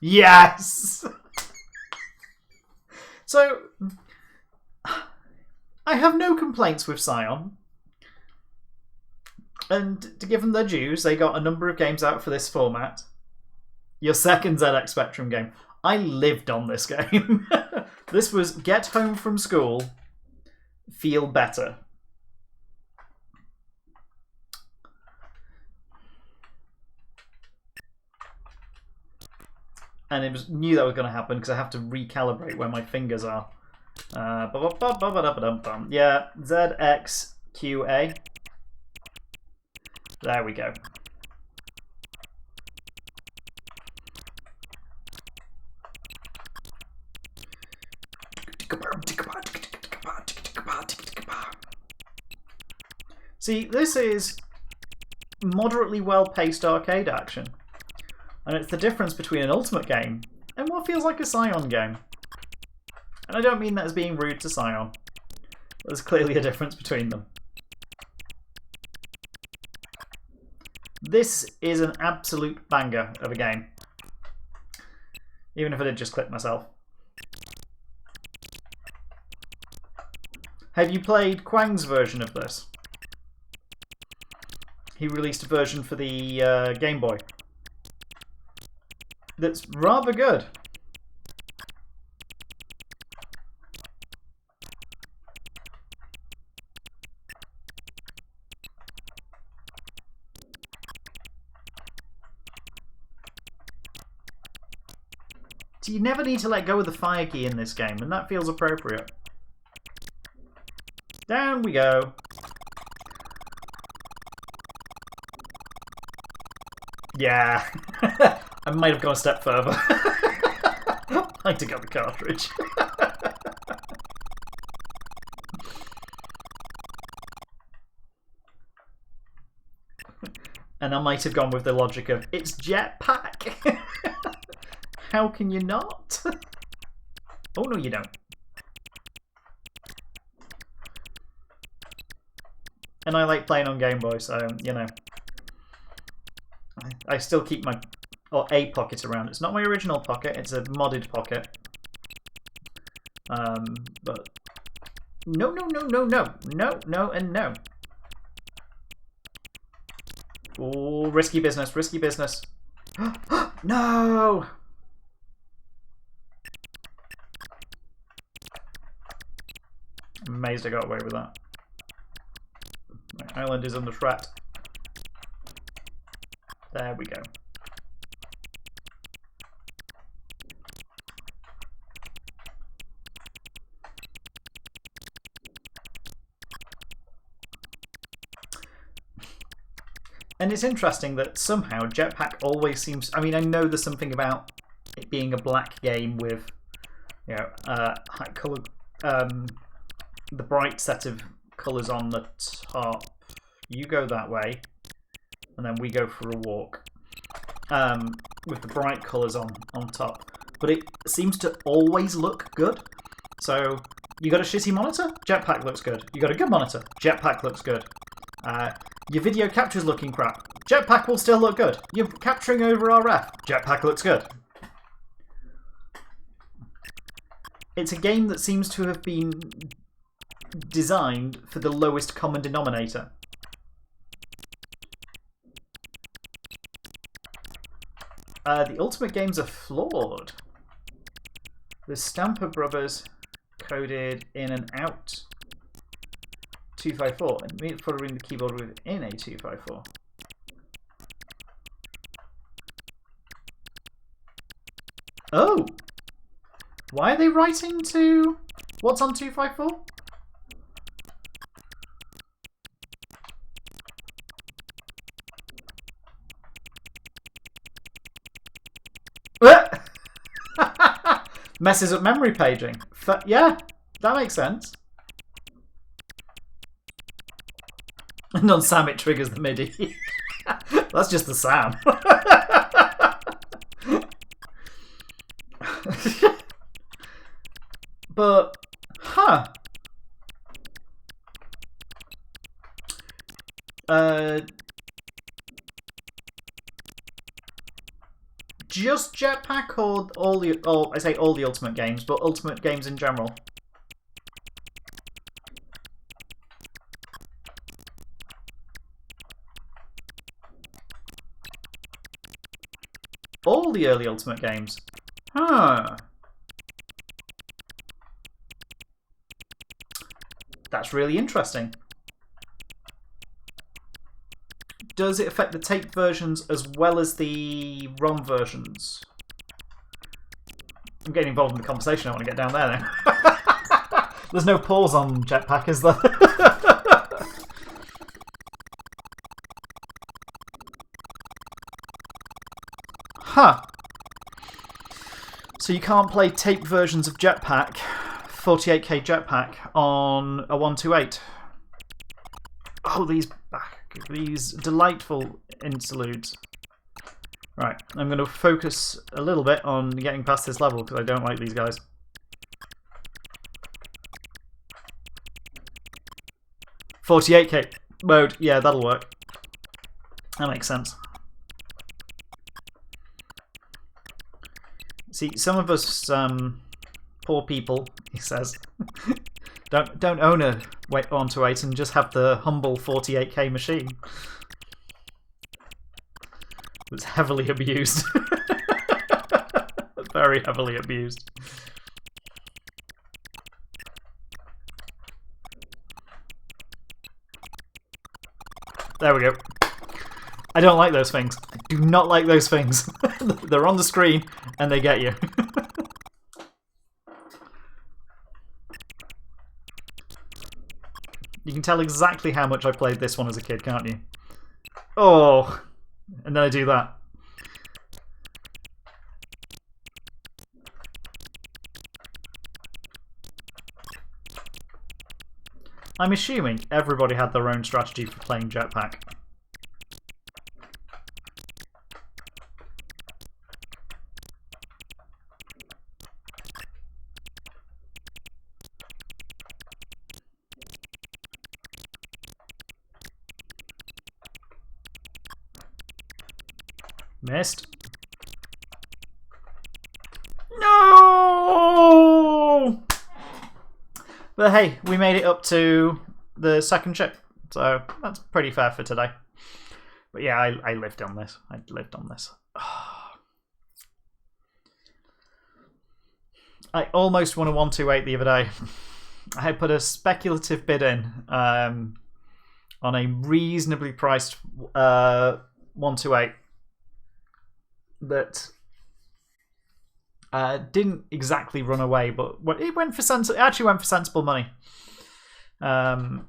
Yes! So, I have no complaints with Scion. And to give them their dues, they got a number of games out for this format. Your second ZX Spectrum game. I lived on this game. This was get home from school, feel better. And it was knew that was going to happen because I have to recalibrate where my fingers are. Yeah, ZXQA. There we go. See, this is moderately well-paced arcade action. And it's the difference between an Ultimate game and what feels like a Scion game. And I don't mean that as being rude to Scion. There's clearly a difference between them. This is an absolute banger of a game. Even if I did just clip myself. Have you played Kwang's version of this? He released a version for the Game Boy. That's rather good. So you never need to let go of the fire key in this game, and that feels appropriate. Down we go. Yeah. I might have gone a step further. I might have got the cartridge. And I might have gone with the logic of, it's Jetpac. How can you not? Oh, no, you don't. And I like playing on Game Boy, so, you know. I still keep my... or a pocket around. It's not my original pocket, it's a modded pocket. But... No, no, no, no, no. No, no, and no. Oh, risky business, risky business. No! I'm amazed I got away with that. My island is under threat. There we go. And it's interesting that somehow Jetpac always seems... I mean, I know there's something about it being a black game with, you know, high colour... the bright set of colours on the top. You go that way, and then we go for a walk. With the bright colours on top. But it seems to always look good. So, you got a shitty monitor? Jetpac looks good. You got a good monitor? Jetpac looks good. Your video capture's looking crap. Jetpac will still look good. You're capturing over RF. Jetpac looks good. It's a game that seems to have been designed for the lowest common denominator. The Ultimate games are flawed. The Stamper Brothers coded in and out 254 and me following the keyboard within a 254. Oh! Why are they writing to what's on 254? Messes up memory paging. Yeah, that makes sense. And on Sam it triggers the MIDI. That's just the Sam. But, huh. just Jetpac or all the? Or I say all the Ultimate games, but Ultimate games in general. All the early Ultimate games. Huh. That's really interesting. Does it affect the tape versions as well as the ROM versions? I'm getting involved in the conversation. I want to get down there now. There's no pause on Jetpac, is there? Huh. So you can't play tape versions of Jetpac, 48K Jetpac, on a 128. Oh, these delightful interludes. Right, I'm going to focus a little bit on getting past this level because I don't like these guys. $48K mode, yeah, that'll work. That makes sense. See, some of us poor people, he says, don't own a 128 and just have the humble 48K machine. It's heavily abused. Very heavily abused. There we go. I don't like those things. I do not like those things. They're on the screen and they get you. You can tell exactly how much I played this one as a kid, can't you? Oh, and then I do that. I'm assuming everybody had their own strategy for playing Jetpac. Missed. No! But hey, we made it up to the second ship, so that's pretty fair for today. But yeah, I lived on this. I lived on this. I almost won a 128 the other day. I put a speculative bid in on a reasonably priced 128 that didn't exactly run away, but it actually went for sensible money. And